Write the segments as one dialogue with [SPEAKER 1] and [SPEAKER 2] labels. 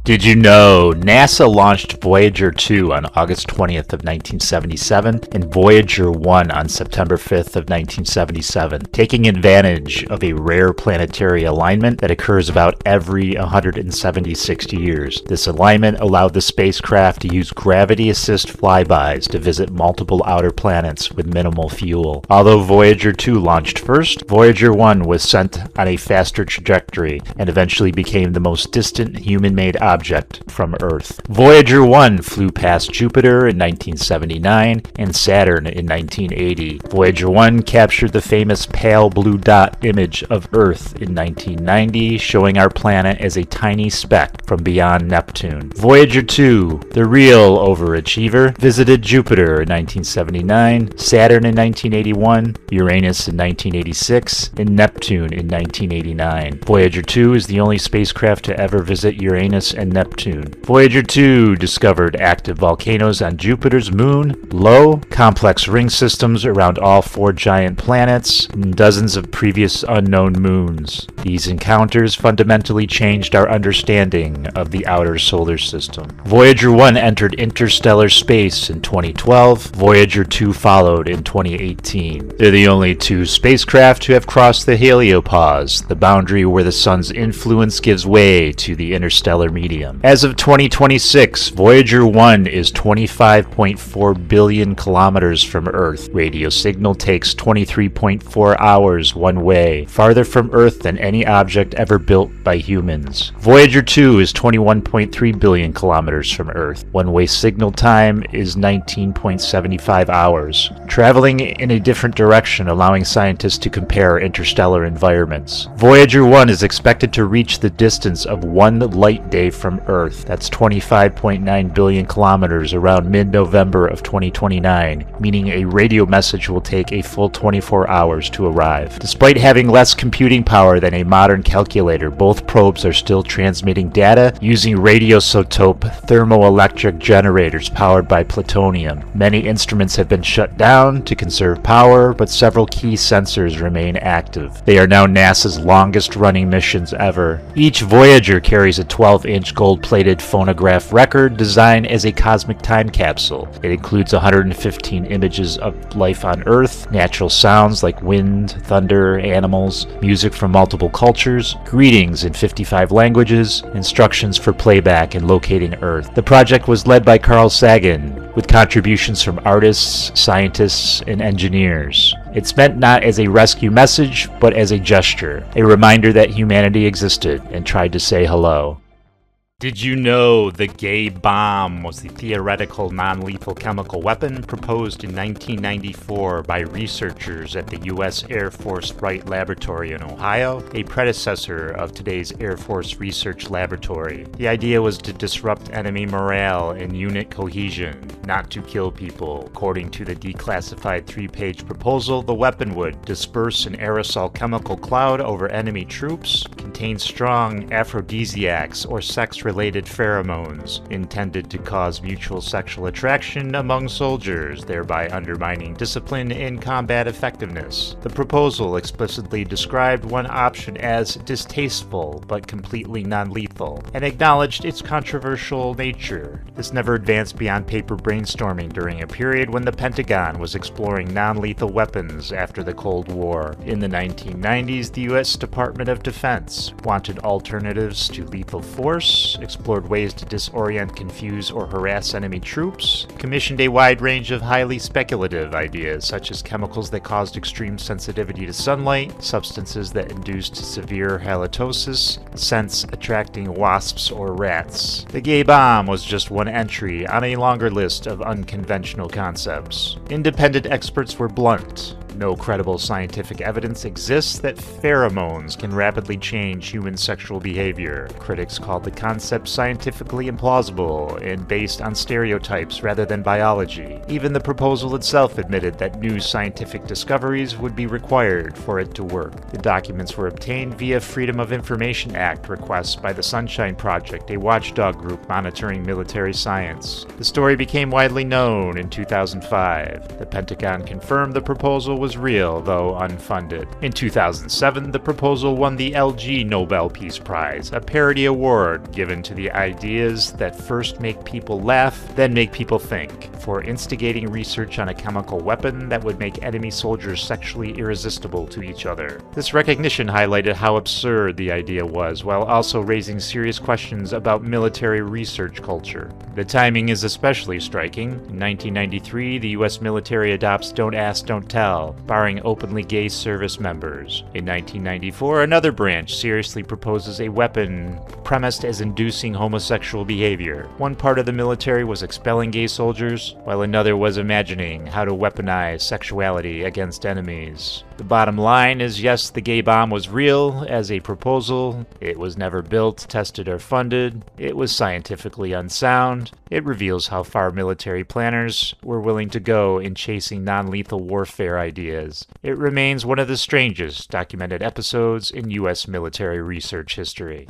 [SPEAKER 1] Did you know NASA launched Voyager 2 on August 20th of 1977 and Voyager 1 on September 5th of 1977, taking advantage of a rare planetary alignment that occurs about every 176 years. This alignment allowed the spacecraft to use gravity-assist flybys to visit multiple outer planets with minimal fuel. Although Voyager 2 launched first, Voyager 1 was sent on a faster trajectory and eventually became the most distant human-made object from Earth. Voyager 1 flew past Jupiter in 1979 and Saturn in 1980. Voyager 1 captured the famous pale blue dot image of Earth in 1990, showing our planet as a tiny speck from beyond Neptune. Voyager 2, the real overachiever, visited Jupiter in 1979, Saturn in 1981, Uranus in 1986, and Neptune in 1989. Voyager 2 is the only spacecraft to ever visit Uranus and Neptune. Voyager 2 discovered active volcanoes on Jupiter's moon, Io, complex ring systems around all 4 giant planets, and dozens of previous unknown moons. These encounters fundamentally changed our understanding of the outer solar system. Voyager 1 entered interstellar space in 2012. Voyager 2 followed in 2018. They're the only 2 spacecraft to have crossed the heliopause, the boundary where the sun's influence gives way to the interstellar medium. As of 2026, Voyager 1 is 25.4 billion kilometers from Earth. Radio signal takes 23.4 hours one way, farther from Earth than any object ever built by humans. Voyager 2 is 21.3 billion kilometers from Earth. One-way signal time is 19.75 hours, traveling in a different direction, allowing scientists to compare interstellar environments. Voyager 1 is expected to reach the distance of 1 light day from Earth. That's 25.9 billion kilometers around mid-November of 2029, meaning a radio message will take a full 24 hours to arrive. Despite having less computing power than a modern calculator, both probes are still transmitting data using radioisotope thermoelectric generators powered by plutonium. Many instruments have been shut down to conserve power, but several key sensors remain active. They are now NASA's longest-running missions ever. Each Voyager carries a 12-inch gold-plated phonograph record designed as a cosmic time capsule. It includes 115 images of life on Earth, natural sounds like wind, thunder, animals, music from multiple cultures, greetings in 55 languages, instructions for playback and locating Earth. The project was led by Carl Sagan, with contributions from artists, scientists, and engineers. It's meant not as a rescue message, but as a gesture, a reminder that humanity existed and tried to say hello. Did you know the gay bomb was the theoretical non-lethal chemical weapon proposed in 1994 by researchers at the U.S. Air Force Wright Laboratory in Ohio, a predecessor of today's Air Force Research Laboratory? The idea was to disrupt enemy morale and unit cohesion, not to kill people. According to the declassified 3-page proposal, the weapon would disperse an aerosol chemical cloud over enemy troops, contain strong aphrodisiacs or sex-related pheromones intended to cause mutual sexual attraction among soldiers, thereby undermining discipline and combat effectiveness. The proposal explicitly described one option as distasteful but completely non-lethal, and acknowledged its controversial nature. This never advanced beyond paper brainstorming during a period when the Pentagon was exploring non-lethal weapons after the Cold War. In the 1990s, the U.S. Department of Defense wanted alternatives to lethal force, explored ways to disorient, confuse, or harass enemy troops, commissioned a wide range of highly speculative ideas such as chemicals that caused extreme sensitivity to sunlight, substances that induced severe halitosis, scents attracting wasps or rats. The gay bomb was just one entry on a longer list of unconventional concepts. Independent experts were blunt. No credible scientific evidence exists that pheromones can rapidly change human sexual behavior. Critics called the concept scientifically implausible and based on stereotypes rather than biology. Even the proposal itself admitted that new scientific discoveries would be required for it to work. The documents were obtained via Freedom of Information Act requests by the Sunshine Project, a watchdog group monitoring military science. The story became widely known in 2005. The Pentagon confirmed the proposal proposal was real, though unfunded. In 2007, the proposal won the LG Nobel Peace Prize, a parody award given to the ideas that first make people laugh, then make people think, for instigating research on a chemical weapon that would make enemy soldiers sexually irresistible to each other. This recognition highlighted how absurd the idea was, while also raising serious questions about military research culture. The timing is especially striking. In 1993, the US military adopts Don't Ask, Don't Tell, barring openly gay service members. In 1994, another branch seriously proposes a weapon premised as inducing homosexual behavior. One part of the military was expelling gay soldiers, while another was imagining how to weaponize sexuality against enemies. The bottom line is, yes, the gay bomb was real as a proposal. It was never built, tested, or funded. It was scientifically unsound. It reveals how far military planners were willing to go in chasing non-lethal warfare ideas. It remains one of the strangest documented episodes in U.S. military research history.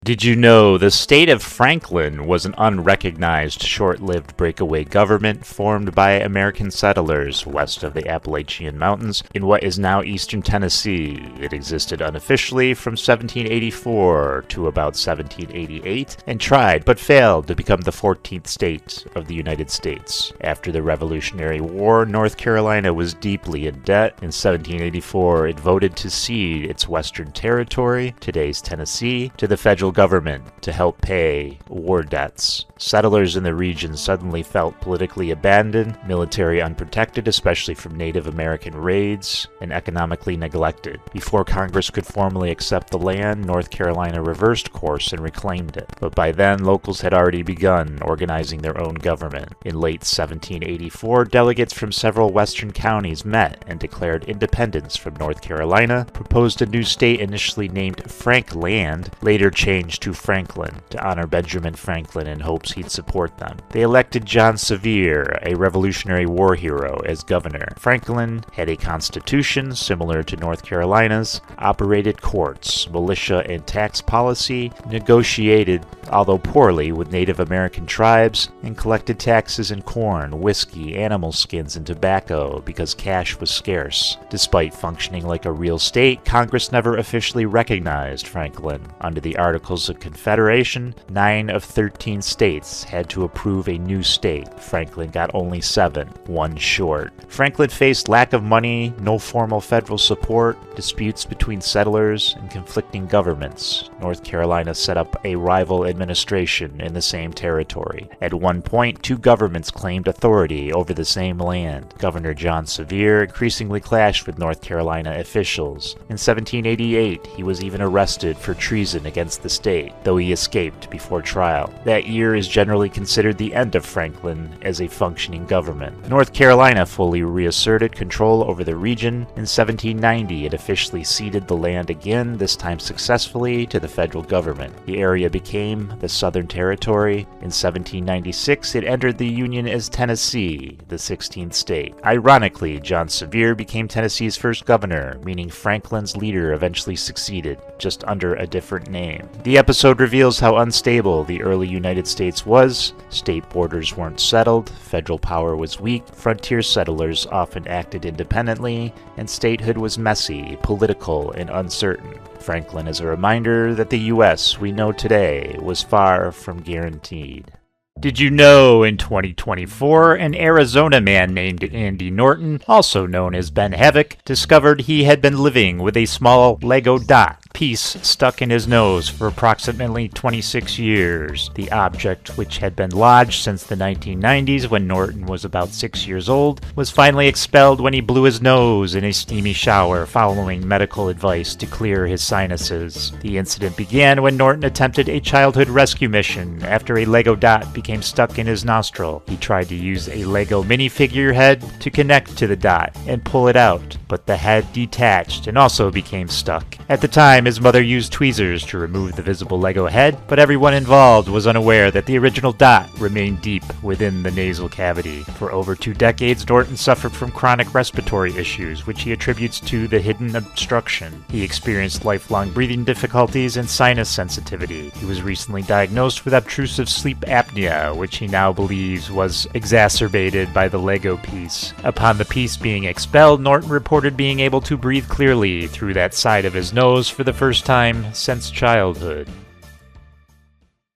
[SPEAKER 1] Did you know the state of Franklin was an unrecognized, short-lived breakaway government formed by American settlers west of the Appalachian Mountains in what is now eastern Tennessee? It existed unofficially from 1784 to about 1788 and tried but failed to become the 14th state of the United States. After the Revolutionary War, North Carolina was deeply in debt. In 1784, it voted to cede its western territory, today's Tennessee, to the federal government to help pay war debts. Settlers in the region suddenly felt politically abandoned, military unprotected, especially from Native American raids, and economically neglected. Before Congress could formally accept the land, North Carolina reversed course and reclaimed it. But by then, locals had already begun organizing their own government. In late 1784, delegates from several western counties met and declared independence from North Carolina, proposed a new state initially named Frankland, later changed to Franklin to honor Benjamin Franklin in hopes he'd support them. They elected John Sevier, a Revolutionary War hero, as governor. Franklin had a constitution similar to North Carolina's, operated courts, militia and tax policy, negotiated, although poorly, with Native American tribes, and collected taxes in corn, whiskey, animal skins, and tobacco because cash was scarce. Despite functioning like a real state, Congress never officially recognized Franklin. Under the Articles of Confederation, 9 of 13 states had to approve a new state. Franklin got only 7, one short. Franklin faced lack of money, no formal federal support, disputes between settlers, and conflicting governments. North Carolina set up a rival administration in the same territory. At one point, 2 governments claimed authority over the same land. Governor John Sevier increasingly clashed with North Carolina officials. In 1788, he was even arrested for treason against the state, though he escaped before trial. That year is generally considered the end of Franklin as a functioning government. North Carolina fully reasserted control over the region. In 1790, it officially ceded the land again, this time successfully, to the federal government. The area became the Southern Territory. In 1796, it entered the Union as Tennessee, the 16th state. Ironically, John Sevier became Tennessee's first governor, meaning Franklin's leader eventually succeeded, just under a different name. The episode reveals how unstable the early United States was. State borders weren't settled, federal power was weak, frontier settlers often acted independently, and statehood was messy, political, and uncertain. Franklin is a reminder that the U.S. we know today was far from guaranteed. Did you know in 2024, an Arizona man named Andy Norton, also known as Ben Havoc, discovered he had been living with a small Lego dot piece stuck in his nose for approximately 26 years. The object, which had been lodged since the 1990s when Norton was about 6 years old, was finally expelled when he blew his nose in a steamy shower following medical advice to clear his sinuses. The incident began when Norton attempted a childhood rescue mission after a Lego dot became stuck in his nostril. He tried to use a Lego minifigure head to connect to the dot and pull it out, but the head detached and also became stuck. At the time, his mother used tweezers to remove the visible Lego head, but everyone involved was unaware that the original dot remained deep within the nasal cavity. For over 2 decades, Norton suffered from chronic respiratory issues, which he attributes to the hidden obstruction. He experienced lifelong breathing difficulties and sinus sensitivity. He was recently diagnosed with obtrusive sleep apnea, mania, which he now believes was exacerbated by the Lego piece. Upon the piece being expelled, Norton reported being able to breathe clearly through that side of his nose for the first time since childhood.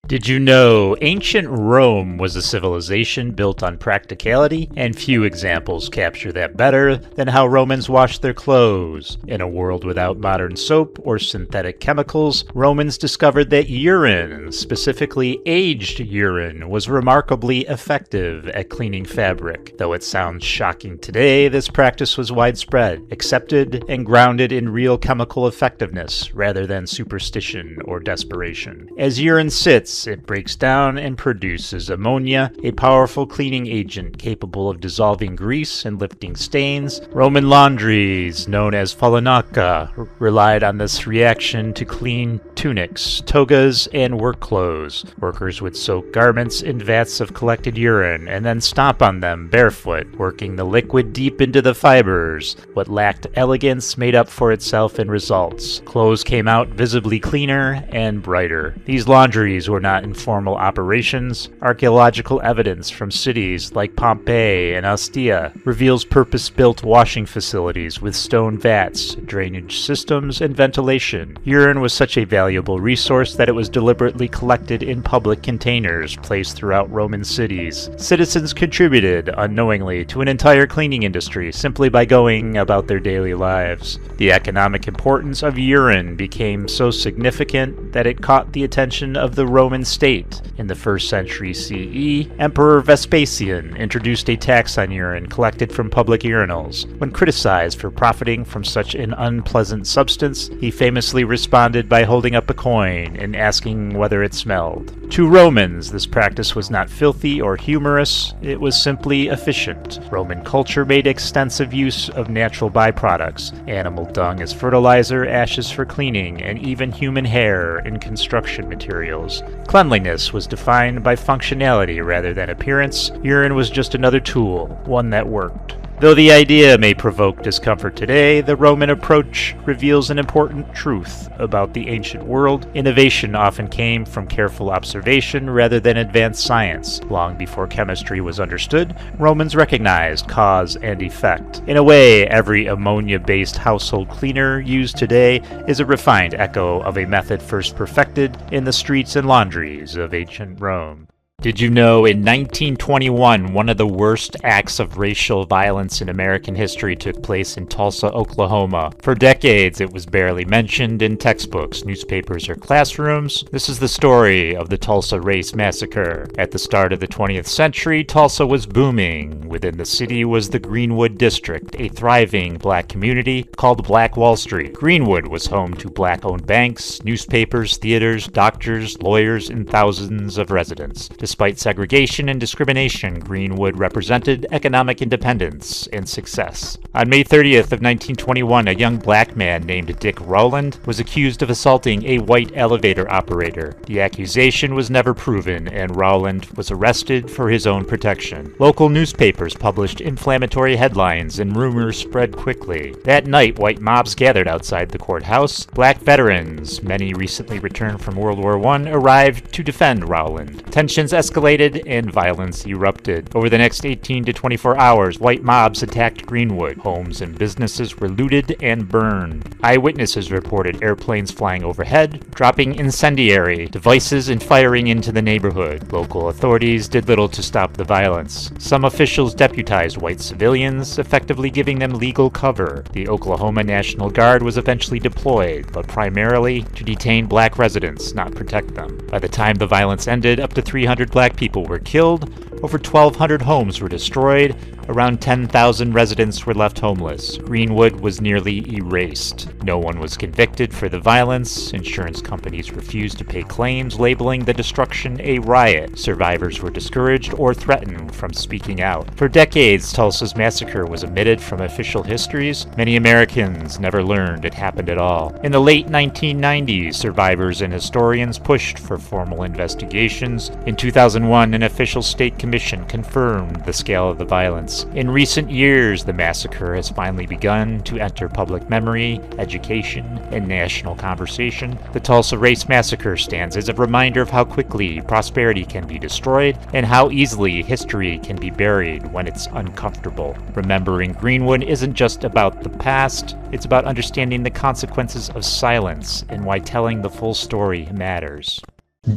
[SPEAKER 1] Did you know ancient Rome was a civilization built on practicality? And few examples capture that better than how Romans washed their clothes. In a world without modern soap or synthetic chemicals, Romans discovered that urine, specifically aged urine, was remarkably effective at cleaning fabric. Though it sounds shocking today, this practice was widespread, accepted, and grounded in real chemical effectiveness rather than superstition or desperation. As urine sits, it breaks down and produces ammonia, a powerful cleaning agent capable of dissolving grease and lifting stains. Roman laundries, known as falanaka, relied on this reaction to clean tunics, togas, and work clothes. Workers would soak garments in vats of collected urine and then stomp on them barefoot, working the liquid deep into the fibers. What lacked elegance made up for itself in results. Clothes came out visibly cleaner and brighter. These laundries were not informal operations. Archaeological evidence from cities like Pompeii and Ostia reveals purpose-built washing facilities with stone vats, drainage systems, and ventilation. Urine was such a valuable resource that it was deliberately collected in public containers placed throughout Roman cities. Citizens contributed unknowingly to an entire cleaning industry simply by going about their daily lives. The economic importance of urine became so significant that it caught the attention of the Roman state. In the 1st century CE, Emperor Vespasian introduced a tax on urine collected from public urinals. When criticized for profiting from such an unpleasant substance, he famously responded by holding up a coin and asking whether it smelled. To Romans, this practice was not filthy or humorous, it was simply efficient. Roman culture made extensive use of natural byproducts, animal dung as fertilizer, ashes for cleaning, and even human hair in construction materials. Cleanliness was defined by functionality rather than appearance. Urine was just another tool, one that worked. Though the idea may provoke discomfort today, the Roman approach reveals an important truth about the ancient world. Innovation often came from careful observation rather than advanced science. Long before chemistry was understood, Romans recognized cause and effect. In a way, every ammonia-based household cleaner used today is a refined echo of a method first perfected in the streets and laundries of ancient Rome. Did you know in 1921, one of the worst acts of racial violence in American history took place in Tulsa, Oklahoma? For decades, it was barely mentioned in textbooks, newspapers, or classrooms. This is the story of the Tulsa Race Massacre. At the start of the 20th century, Tulsa was booming. Within the city was the Greenwood District, a thriving black community called Black Wall Street. Greenwood was home to black-owned banks, newspapers, theaters, doctors, lawyers, and thousands of residents. Despite segregation and discrimination, Greenwood represented economic independence and success. On May 30th of 1921, a young black man named Dick Rowland was accused of assaulting a white elevator operator. The accusation was never proven, and Rowland was arrested for his own protection. Local newspapers published inflammatory headlines, and rumors spread quickly. That night, white mobs gathered outside the courthouse. Black veterans, many recently returned from World War I, arrived to defend Rowland. Tensions escalated and violence erupted. Over the next 18 to 24 hours, white mobs attacked Greenwood. Homes and businesses were looted and burned. Eyewitnesses reported airplanes flying overhead, dropping incendiary devices and firing into the neighborhood. Local authorities did little to stop the violence. Some officials deputized white civilians, effectively giving them legal cover. The Oklahoma National Guard was eventually deployed, but primarily to detain black residents, not protect them. By the time the violence ended, up to 300 black people were killed, over 1,200 homes were destroyed, around 10,000 residents were left homeless. Greenwood was nearly erased. No one was convicted for the violence. Insurance companies refused to pay claims, labeling the destruction a riot. Survivors were discouraged or threatened from speaking out. For decades, Tulsa's massacre was omitted from official histories. Many Americans never learned it happened at all. In the late 1990s, survivors and historians pushed for formal investigations. In 2001, an official state commission confirmed the scale of the violence. decades. In recent years, the massacre has finally begun to enter public memory, education, and national conversation. The Tulsa Race Massacre stands as a reminder of how quickly prosperity can be destroyed and how easily history can be buried when it's uncomfortable. Remembering Greenwood isn't just about the past, it's about understanding the consequences of silence and why telling the full story matters.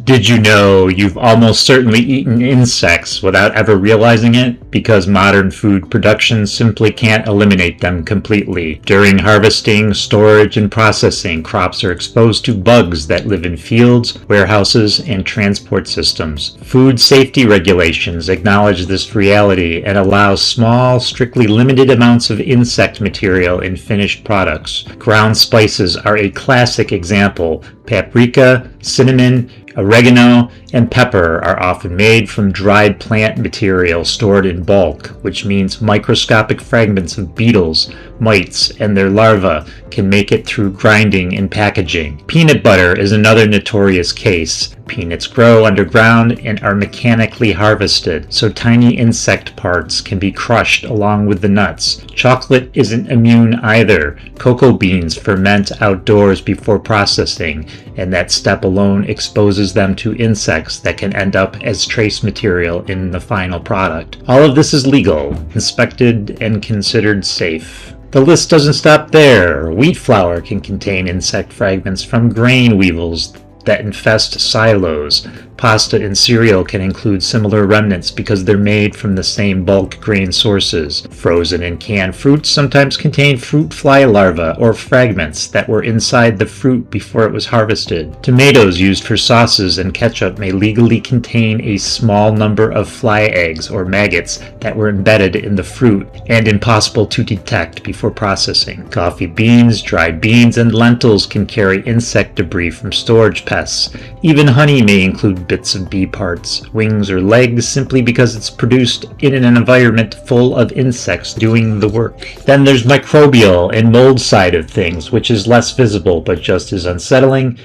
[SPEAKER 2] Did you know you've almost certainly eaten insects without ever realizing it? Because modern food production simply can't eliminate them completely. During harvesting, storage, and processing, crops are exposed to bugs that live in fields, warehouses, and transport systems. Food safety regulations acknowledge this reality and allow small, strictly limited amounts of insect material in finished products. Ground spices are a classic example. Paprika, cinnamon, oregano, and pepper are often made from dried plant material stored in bulk, which means microscopic fragments of beetles, mites, and their larvae can make it through grinding and packaging. Peanut butter is another notorious case. Peanuts grow underground and are mechanically harvested, so tiny insect parts can be crushed along with the nuts. Chocolate isn't immune either. Cocoa beans ferment outdoors before processing, and that step alone exposes them to insects that can end up as trace material in the final product. All of this is legal, inspected, and considered safe. The list doesn't stop there. Wheat flour can contain insect fragments from grain weevils that infest silos. Pasta and cereal can include similar remnants because they're made from the same bulk grain sources. Frozen and canned fruits sometimes contain fruit fly larvae or fragments that were inside the fruit before it was harvested. Tomatoes used for sauces and ketchup may legally contain a small number of fly eggs or maggots that were embedded in the fruit and impossible to detect before processing. Coffee beans, dried beans, and lentils can carry insect debris from storage pests. Even honey may include bits of bee parts, wings, or legs simply because it's produced in an environment full of insects doing the work. Then there's microbial and mold side of things, which is less visible but just as unsettling.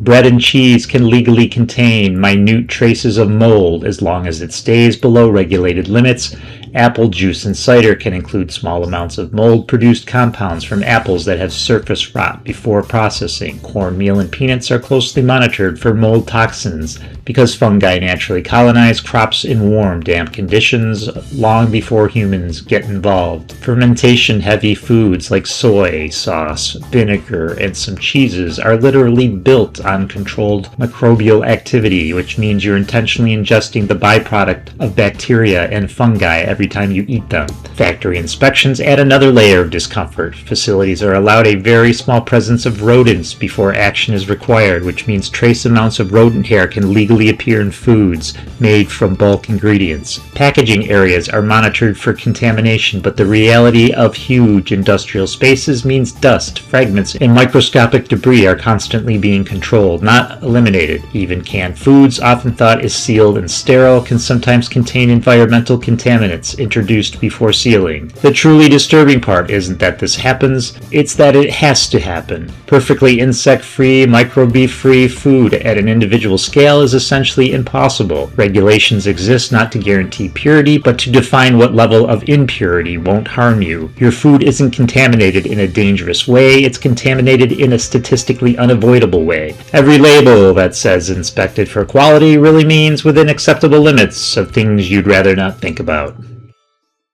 [SPEAKER 2] Bread and cheese can legally contain minute traces of mold as long as it stays below regulated limits. Apple juice and cider can include small amounts of mold-produced compounds from apples that have surface rot before processing. Cornmeal and peanuts are closely monitored for mold toxins because fungi naturally colonize crops in warm, damp conditions long before humans get involved. Fermentation-heavy foods like soy sauce, vinegar, and some cheeses are literally built on controlled microbial activity, which means you're intentionally ingesting the byproduct of bacteria and fungi every time you eat them. Factory inspections add another layer of discomfort. Facilities are allowed a very small presence of rodents before action is required, which means trace amounts of rodent hair can legally appear in foods made from bulk ingredients. Packaging areas are monitored for contamination, but the reality of huge industrial spaces means dust, fragments, and microscopic debris are constantly being controlled, not eliminated. Even canned foods, often thought as sealed and sterile, can sometimes contain environmental contaminants introduced before sealing. The truly disturbing part isn't that this happens, it's that it has to happen. Perfectly insect-free, microbe-free food at an individual scale is essentially impossible. Regulations exist not to guarantee purity, but to define what level of impurity won't harm you. Your food isn't contaminated in a dangerous way, it's contaminated in a statistically unavoidable way. Every label that says inspected for quality really means within acceptable limits of things you'd rather not think about.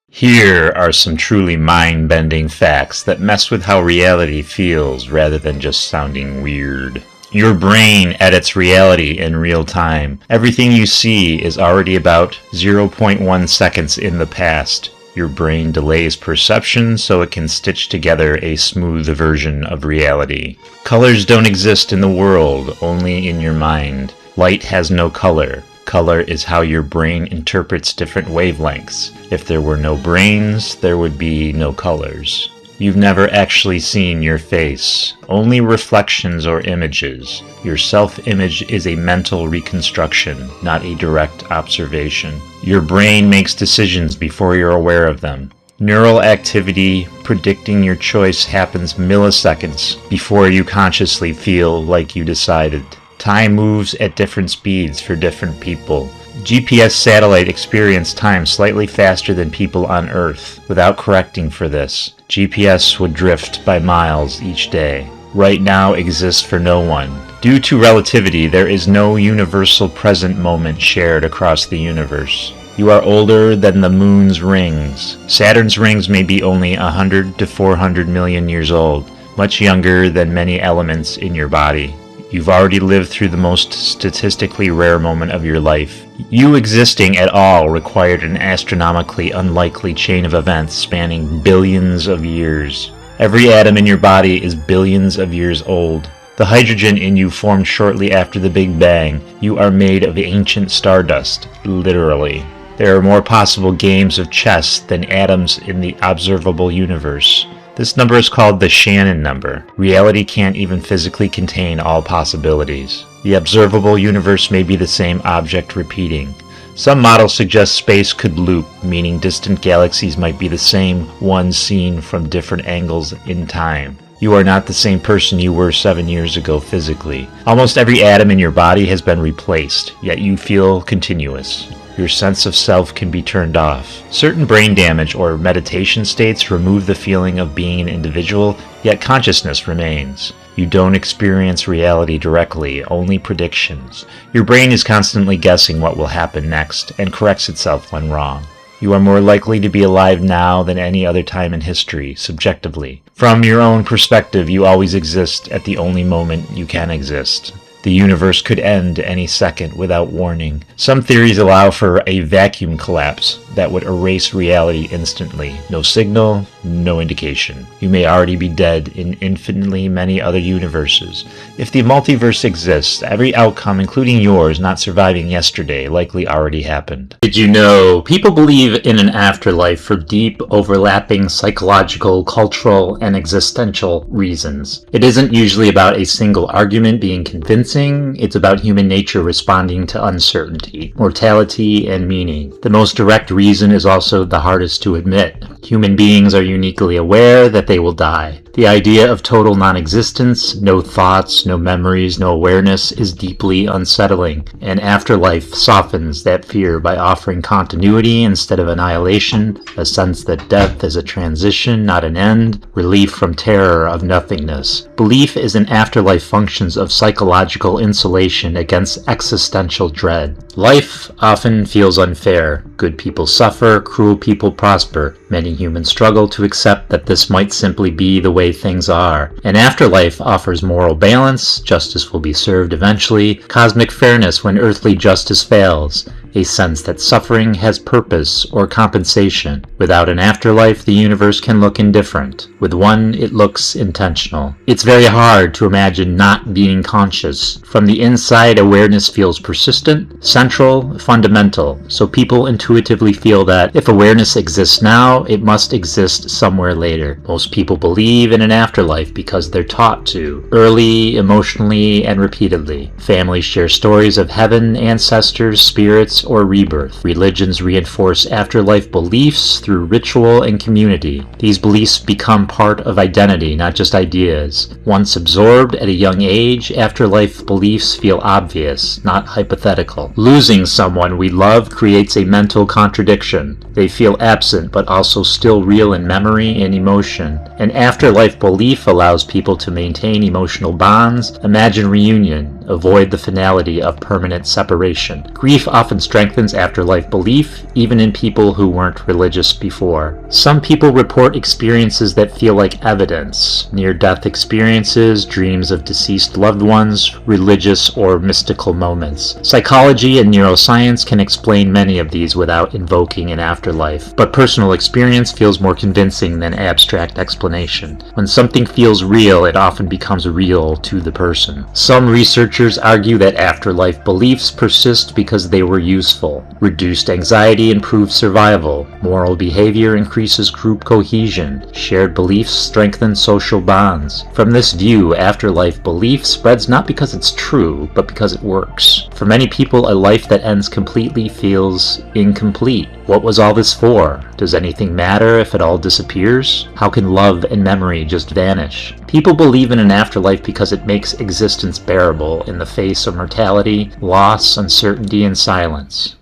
[SPEAKER 2] Here are some truly mind-bending facts that mess with how reality feels rather than just sounding weird. Your brain edits reality in real time. Everything you see is already about 0.1 seconds in the past. Your brain delays perception so it can stitch together a smooth version of reality. Colors don't exist in the world, only in your mind. Light has no color. Color is how your brain interprets different wavelengths. If there were no brains, there would be no colors. You've never actually seen your face, only reflections or images. Your self-image is a mental reconstruction, not a direct observation. Your brain makes decisions before you're aware of them. Neural activity predicting your choice happens milliseconds before you consciously feel like you decided. Time moves at different speeds for different people.
[SPEAKER 1] GPS satellite experience time slightly faster than people on Earth. Without correcting for this, GPS would drift by miles each day. Right now exists for no one. Due to relativity, there is no universal present moment shared across the universe. You are older than the moon's rings. Saturn's rings may be only 100 to 400 million years old, much younger than many elements in your body. You've already lived through the most statistically rare moment of your life. You existing at all required an astronomically unlikely chain of events spanning billions of years. Every atom in your body is billions of years old. The hydrogen in you formed shortly after the Big Bang. You are made of ancient stardust, literally. There are more possible games of chess than atoms in the observable universe. This number is called the Shannon number. Reality can't even physically contain all possibilities. The observable universe may be the same object repeating. Some models suggest space could loop, meaning distant galaxies might be the same one seen from different angles in time. You are not the same person you were 7 years ago physically. Almost every atom in your body has been replaced, yet you feel continuous. Your sense of self can be turned off. Certain brain damage or meditation states remove the feeling of being an individual, yet consciousness remains. You don't experience reality directly, only predictions. Your brain is constantly guessing what will happen next and corrects itself when wrong. You are more likely to be alive now than any other time in history, subjectively. From your own perspective, you always exist at the only moment you can exist. The universe could end any second without warning. Some theories allow for a vacuum collapse that would erase reality instantly. No signal, no indication. You may already be dead in infinitely many other universes. If the multiverse exists, every outcome, including yours not surviving yesterday, likely already happened. Did you know people believe in an afterlife for deep, overlapping psychological, cultural, and existential reasons? It isn't usually about a single argument being convincing, it's about human nature responding to uncertainty, mortality, and meaning. The most direct reason is also the hardest to admit. Human beings are uniquely aware that they will die. The idea of total non-existence, no thoughts, no memories, no awareness is deeply unsettling, and afterlife softens that fear by offering continuity instead of annihilation, a sense that death is a transition, not an end, relief from terror of nothingness. Belief in an afterlife functions of psychological insulation against existential dread. Life often feels unfair. Good people suffer, cruel people prosper. Many humans struggle to accept that this might simply be the way things are. An afterlife offers moral balance, justice will be served eventually, cosmic fairness when earthly justice fails, a sense that suffering has purpose or compensation. Without an afterlife, the universe can look indifferent. With one, it looks intentional. It's very hard to imagine not being conscious. From the inside, awareness feels persistent, central, fundamental, so people intuitively feel that if awareness exists now, it must exist somewhere later. Most people believe in an afterlife because they're taught to, early, emotionally, and repeatedly. Families share stories of heaven, ancestors, spirits, or rebirth. Religions reinforce afterlife beliefs through ritual and community. These beliefs become part of identity, not just ideas. Once absorbed at a young age, afterlife beliefs feel obvious, not hypothetical. Losing someone we love creates a mental contradiction. They feel absent but also still real in memory and emotion. An afterlife belief allows people to maintain emotional bonds, imagine reunion, avoid the finality of permanent separation. Grief often strengthens afterlife belief, even in people who weren't religious before. Some people report experiences that feel like evidence, near-death experiences, dreams of deceased loved ones, religious or mystical moments. Psychology and neuroscience can explain many of these without invoking an afterlife, but personal experience feels more convincing than abstract explanation. When something feels real, it often becomes real to the person. Some researchers argue that afterlife beliefs persist because they were useful. Reduced anxiety improves survival. Moral behavior increases group cohesion. Shared beliefs strengthen social bonds. From this view, afterlife belief spreads not because it's true, but because it works. For many people, a life that ends completely feels incomplete. What was all this for? Does anything matter if it all disappears? How can love and memory just vanish? People believe in an afterlife because it makes existence bearable in the face of mortality, loss, uncertainty, and silence.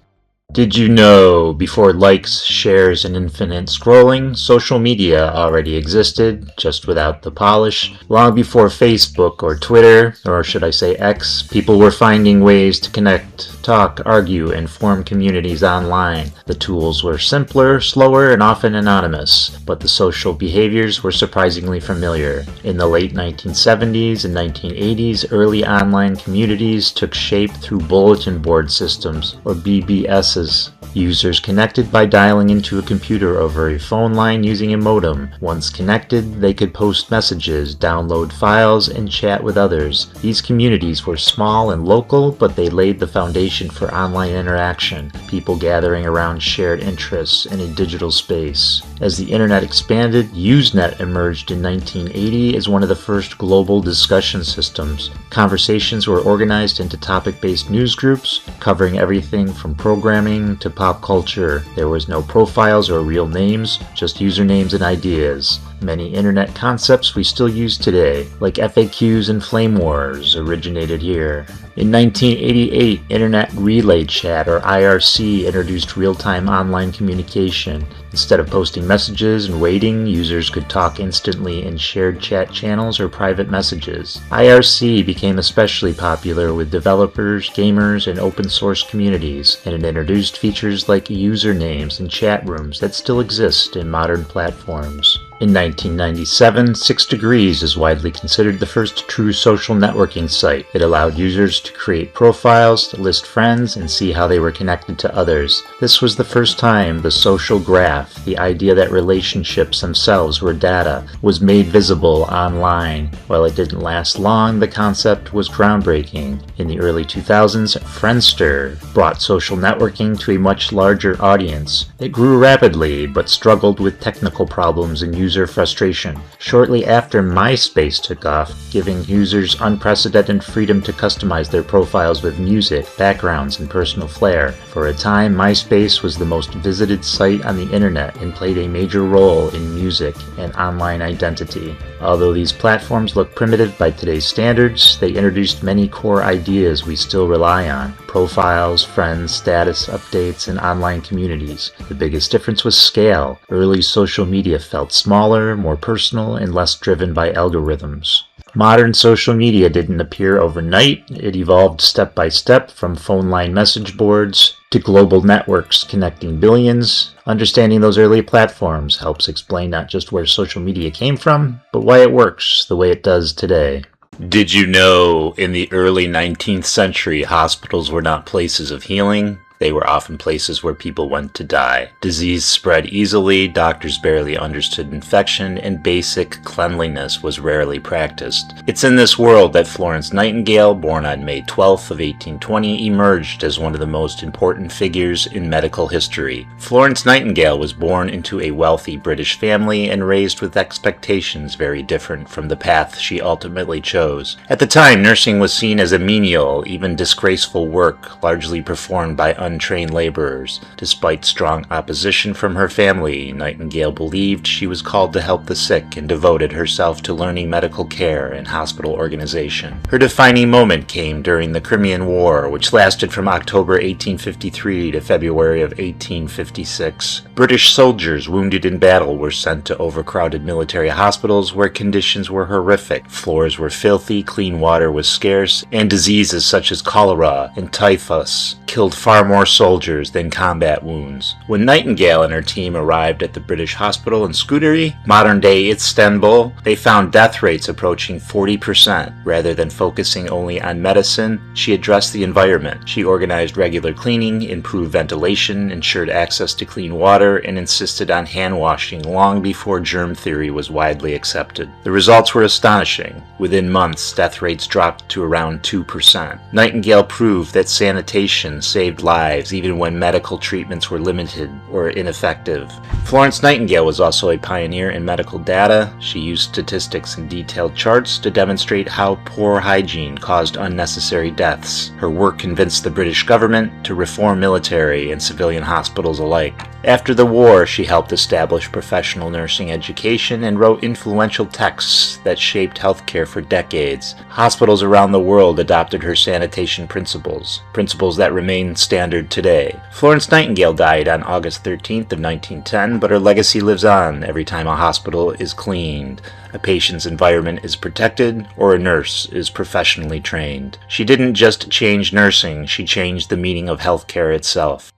[SPEAKER 1] Did you know, before likes, shares, and infinite scrolling, social media already existed, just without the polish? Long before Facebook or Twitter, or should I say X, people were finding ways to connect, talk, argue, and form communities online. The tools were simpler, slower, and often anonymous, but the social behaviors were surprisingly familiar. In the late 1970s and 1980s, early online communities took shape through bulletin board systems, or BBSs. Users connected by dialing into a computer over a phone line using a modem. Once connected, they could post messages, download files, and chat with others. These communities were small and local, but they laid the foundation for online interaction, people gathering around shared interests in a digital space. As the internet expanded, Usenet emerged in 1980 as one of the first global discussion systems. Conversations were organized into topic-based news groups, covering everything from programming to pop culture. There was no profiles or real names, just usernames and ideas. Many internet concepts we still use today, like FAQs and flame wars, originated here. In 1988, Internet Relay Chat, or IRC, introduced real-time online communication. Instead of posting messages and waiting, users could talk instantly in shared chat channels or private messages. IRC became especially popular with developers, gamers, and open-source communities, and it introduced features like usernames and chat rooms that still exist in modern platforms. In 1997, 6 Degrees is widely considered the first true social networking site. It allowed users to create profiles, list friends, and see how they were connected to others. This was the first time the social graph, the idea that relationships themselves were data, was made visible online. While it didn't last long, the concept was groundbreaking. In the early 2000s, Friendster brought social networking to a much larger audience. It grew rapidly, but struggled with technical problems and user frustration. Shortly after, MySpace took off, giving users unprecedented freedom to customize their profiles with music, backgrounds, and personal flair. For a time, MySpace was the most visited site on the internet and played a major role in music and online identity. Although these platforms look primitive by today's standards, they introduced many core ideas we still rely on: profiles, friends, status updates, and online communities. The biggest difference was scale. Early social media felt smaller, more personal, and less driven by algorithms. Modern social media didn't appear overnight. It evolved step by step, from phone line message boards to global networks connecting billions. Understanding those early platforms helps explain not just where social media came from, but why it works the way it does today. Did you know in the early 19th century, hospitals were not places of healing? They were often places where people went to die. Disease spread easily, doctors barely understood infection, and basic cleanliness was rarely practiced. It's in this world that Florence Nightingale, born on May 12th of 1820, emerged as one of the most important figures in medical history. Florence Nightingale was born into a wealthy British family and raised with expectations very different from the path she ultimately chose. At the time, nursing was seen as a menial, even disgraceful work, largely performed by untrained laborers. Despite strong opposition from her family, Nightingale believed she was called to help the sick and devoted herself to learning medical care and hospital organization. Her defining moment came during the Crimean War, which lasted from October 1853 to February of 1856. British soldiers wounded in battle were sent to overcrowded military hospitals where conditions were horrific. Floors were filthy, clean water was scarce, and diseases such as cholera and typhus killed far more soldiers than combat wounds. When Nightingale and her team arrived at the British hospital in Scutari, modern-day Istanbul, they found death rates approaching 40%. Rather than focusing only on medicine, she addressed the environment. She organized regular cleaning, improved ventilation, ensured access to clean water, and insisted on hand washing long before germ theory was widely accepted. The results were astonishing. Within months, death rates dropped to around 2%. Nightingale proved that sanitation saved lives even when medical treatments were limited or ineffective. Florence Nightingale was also a pioneer in medical data. She used statistics and detailed charts to demonstrate how poor hygiene caused unnecessary deaths. Her work convinced the British government to reform military and civilian hospitals alike. After the war, she helped establish professional nursing education and wrote influential texts that shaped healthcare for decades. Hospitals around the world adopted her sanitation principles that remain standard standard today. Florence Nightingale died on August 13th of 1910, but her legacy lives on every time a hospital is cleaned, a patient's environment is protected, or a nurse is professionally trained. She didn't just change nursing, she changed the meaning of healthcare itself.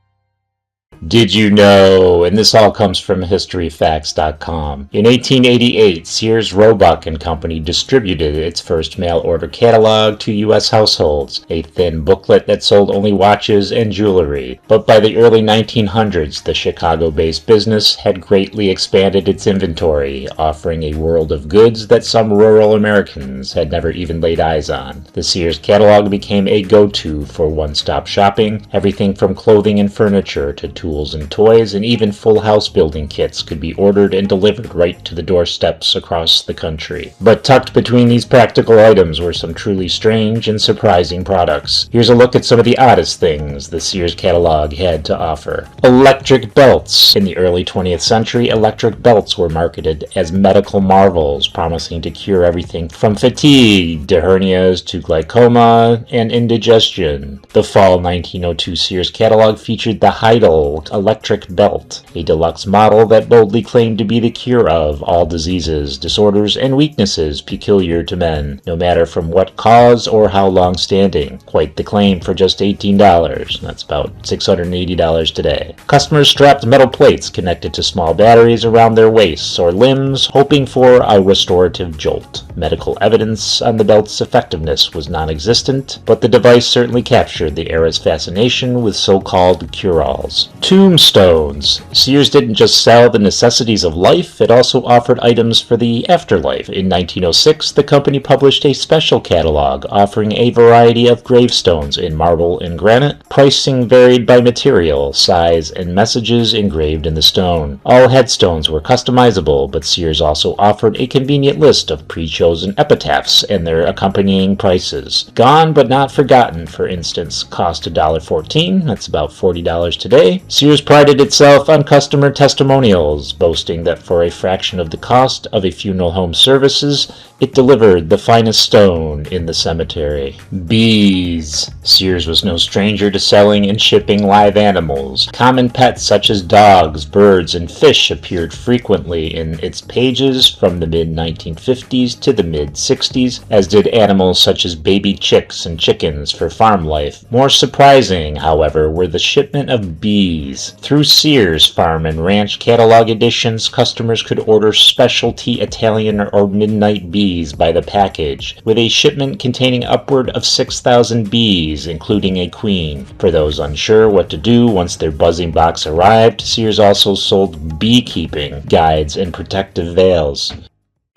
[SPEAKER 1] Did you know, and this all comes from historyfacts.com, in 1888, Sears, Roebuck and Company distributed its first mail-order catalog to U.S. households, a thin booklet that sold only watches and jewelry. But by the early 1900s, the Chicago-based business had greatly expanded its inventory, offering a world of goods that some rural Americans had never even laid eyes on. The Sears catalog became a go-to for one-stop shopping. Everything from clothing and furniture to tools and toys, and even full house building kits could be ordered and delivered right to the doorsteps across the country. But tucked between these practical items were some truly strange and surprising products. Here's a look at some of the oddest things the Sears catalog had to offer. Electric belts. In the early 20th century, electric belts were marketed as medical marvels, promising to cure everything from fatigue to hernias to glaucoma and indigestion. The fall 1902 Sears catalog featured the Heidel electric belt, a deluxe model that boldly claimed to be the cure of all diseases, disorders, and weaknesses peculiar to men, no matter from what cause or how long-standing. Quite the claim for just $18. That's about $680 today. Customers strapped metal plates connected to small batteries around their waists or limbs, hoping for a restorative jolt. Medical evidence on the belt's effectiveness was non-existent, but the device certainly captured the era's fascination with so-called cure-alls. Tombstones. Sears didn't just sell the necessities of life, it also offered items for the afterlife. In 1906, the company published a special catalog offering a variety of gravestones in marble and granite. Pricing varied by material, size, and messages engraved in the stone. All headstones were customizable, but Sears also offered a convenient list of pre-chosen epitaphs and their accompanying prices. Gone but not forgotten, for instance, cost $1.14, that's about $40 today. Sears prided itself on customer testimonials, boasting that for a fraction of the cost of a funeral home services, it delivered the finest stone in the cemetery. Bees. Sears was no stranger to selling and shipping live animals. Common pets such as dogs, birds, and fish appeared frequently in its pages from the mid-1950s to the mid-60s, as did animals such as baby chicks and chickens for farm life. More surprising, however, were the shipment of bees. Through Sears Farm and Ranch catalog editions, customers could order specialty Italian or midnight bees by the package, with a shipment containing upward of 6,000 bees, including a queen. For those unsure what to do once their buzzing box arrived, Sears also sold beekeeping guides and protective veils.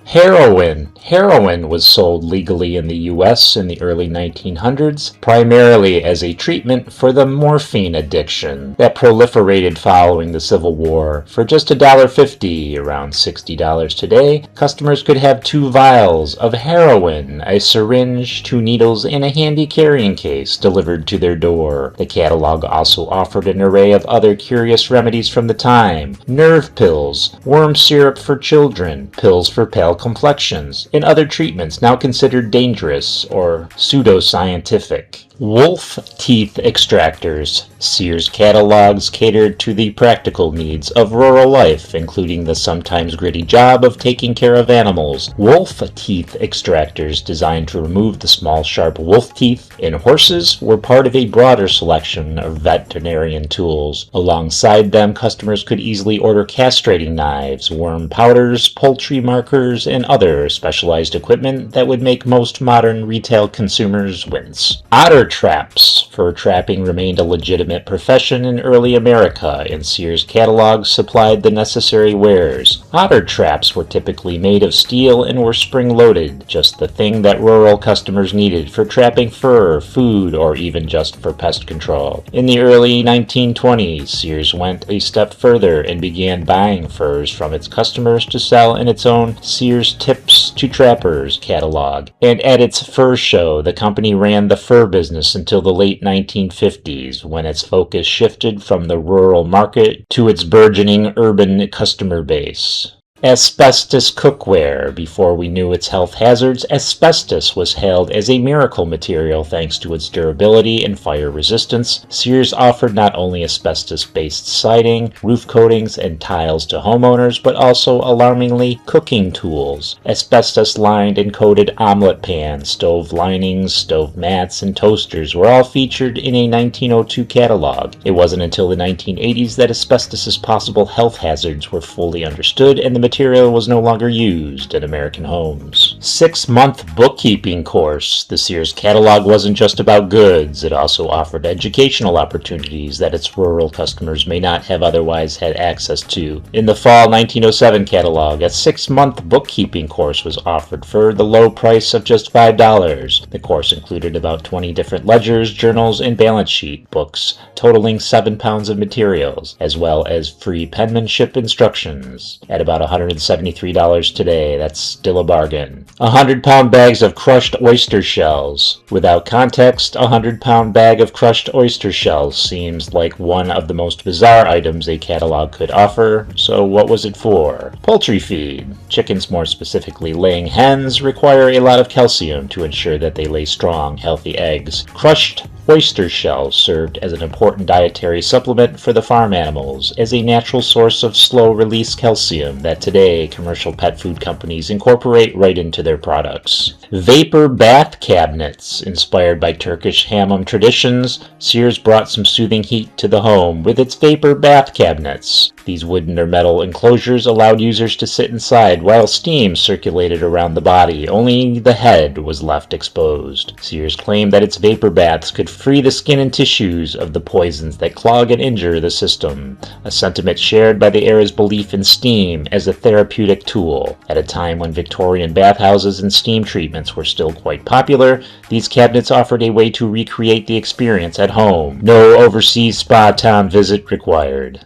[SPEAKER 1] Heroin. Heroin was sold legally in the U.S. in the early 1900s, primarily as a treatment for the morphine addiction that proliferated following the Civil War. For just $1.50, around $60 today, customers could have 2 vials of heroin, a syringe, 2 needles, and a handy carrying case delivered to their door. The catalog also offered an array of other curious remedies from the time: nerve pills, worm syrup for children, pills for pale complexions, and other treatments now considered dangerous or pseudoscientific. Wolf teeth extractors. Sears catalogs catered to the practical needs of rural life, including the sometimes gritty job of taking care of animals. Wolf teeth extractors, designed to remove the small sharp wolf teeth in horses, were part of a broader selection of veterinarian tools. Alongside them, customers could easily order castrating knives, worm powders, poultry markers, and other specialized equipment that would make most modern retail consumers wince. Otter traps. Fur trapping remained a legitimate profession in early America, and Sears catalogs supplied the necessary wares. Otter traps were typically made of steel and were spring-loaded, just the thing that rural customers needed for trapping fur, food, or even just for pest control. In the early 1920s, Sears went a step further and began buying furs from its customers to sell in its own Sears Tips to Trappers catalog. And at its fur show, the company ran the fur business until the late 1950s, when its focus shifted from the rural market to its burgeoning urban customer base. Asbestos cookware. Before we knew its health hazards, asbestos was hailed as a miracle material thanks to its durability and fire resistance. Sears offered not only asbestos-based siding, roof coatings, and tiles to homeowners, but also, alarmingly, cooking tools. Asbestos-lined and coated omelet pans, stove linings, stove mats, and toasters were all featured in a 1902 catalog. It wasn't until the 1980s that asbestos's possible health hazards were fully understood and the material was no longer used in American homes. 6-month bookkeeping course. The Sears catalog wasn't just about goods, it also offered educational opportunities that its rural customers may not have otherwise had access to. In the fall 1907 catalog, a 6-month bookkeeping course was offered for the low price of just $5. The course included about 20 different ledgers, journals, and balance sheet books, totaling 7 pounds of materials, as well as free penmanship instructions. At about $173 today, that's still a bargain. 100-pound bags of crushed oyster shells. Without context, a 100-pound bag of crushed oyster shells seems like one of the most bizarre items a catalog could offer, so what was it for? Poultry feed. Chickens, more specifically laying hens, require a lot of calcium to ensure that they lay strong, healthy eggs. Crushed oyster shells served as an important dietary supplement for the farm animals, as a natural source of slow-release calcium that today commercial pet food companies incorporate right into their products. Vapor bath cabinets. Inspired by Turkish hammam traditions, Sears brought some soothing heat to the home with its vapor bath cabinets. These wooden or metal enclosures allowed users to sit inside while steam circulated around the body. Only the head was left exposed. Sears claimed that its vapor baths could free the skin and tissues of the poisons that clog and injure the system, a sentiment shared by the era's belief in steam as a therapeutic tool. At a time when Victorian bathhouses and steam treatments were still quite popular, these cabinets offered a way to recreate the experience at home. No overseas spa town visit required.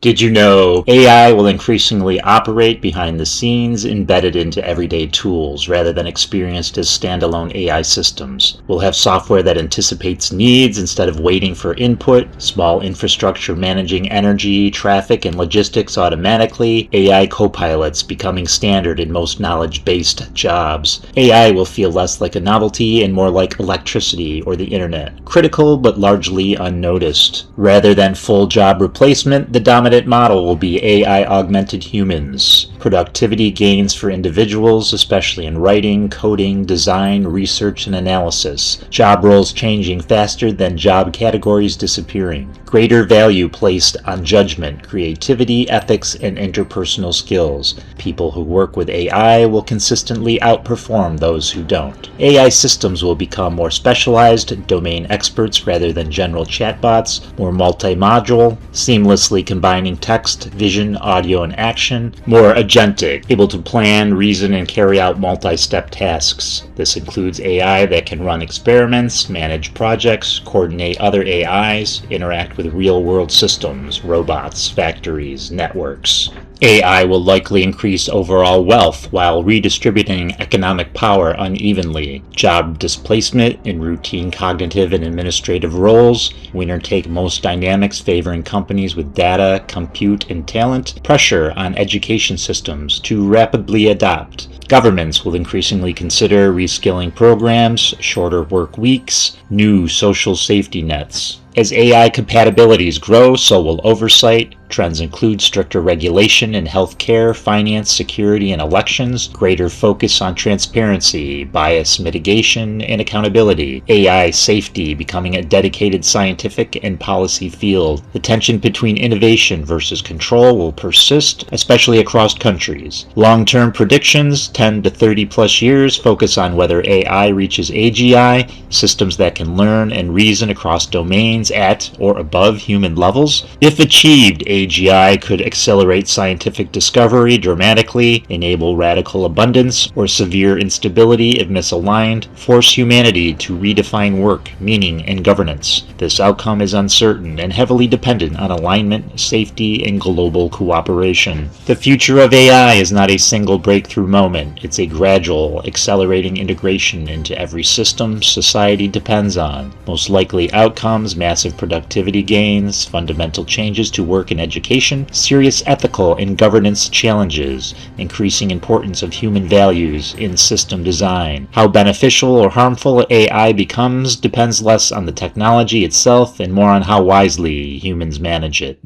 [SPEAKER 1] Did you know AI will increasingly operate behind the scenes, embedded into everyday tools, rather than experienced as standalone AI systems? We'll have software that anticipates needs instead of waiting for input, small infrastructure managing energy, traffic, and logistics automatically, AI copilots becoming standard in most knowledge-based jobs. AI will feel less like a novelty and more like electricity or the internet, critical but largely unnoticed. Rather than full job replacement, the dominant model will be AI-augmented humans. Productivity gains for individuals, especially in writing, coding, design, research, and analysis. Job roles changing faster than job categories disappearing. Greater value placed on judgment, creativity, ethics, and interpersonal skills. People who work with AI will consistently outperform those who don't. AI systems will become more specialized, domain experts rather than general chatbots, more multi-module, seamlessly combining text, vision, audio, and action, more agentic, able to plan, reason, and carry out multi-step tasks. This includes AI that can run experiments, manage projects, coordinate other AIs, interact with real-world systems, robots, factories, networks. AI will likely increase overall wealth while redistributing economic power unevenly. Job displacement in routine cognitive and administrative roles, winner-take-most dynamics favoring companies with data, compute, and talent, pressure on education systems to rapidly adopt. Governments will increasingly consider reskilling programs, shorter work weeks, new social safety nets. As AI compatibilities grow, so will oversight. Trends include stricter regulation in healthcare, finance, security, and elections, greater focus on transparency, bias mitigation, and accountability, AI safety becoming a dedicated scientific and policy field. The tension between innovation versus control will persist, especially across countries. Long-term predictions, 10 to 30 plus years, focus on whether AI reaches AGI, systems that can learn and reason across domains at or above human levels. If achieved, AGI could accelerate scientific discovery dramatically, enable radical abundance or severe instability if misaligned, force humanity to redefine work, meaning, and governance. This outcome is uncertain and heavily dependent on alignment, safety, and global cooperation. The future of AI is not a single breakthrough moment. moment. It's a gradual, accelerating integration into every system society depends on. Most likely outcomes: massive productivity gains, fundamental changes to work and education, serious ethical and governance challenges, increasing importance of human values in system design. How beneficial or harmful AI becomes depends less on the technology itself and more on how wisely humans manage it.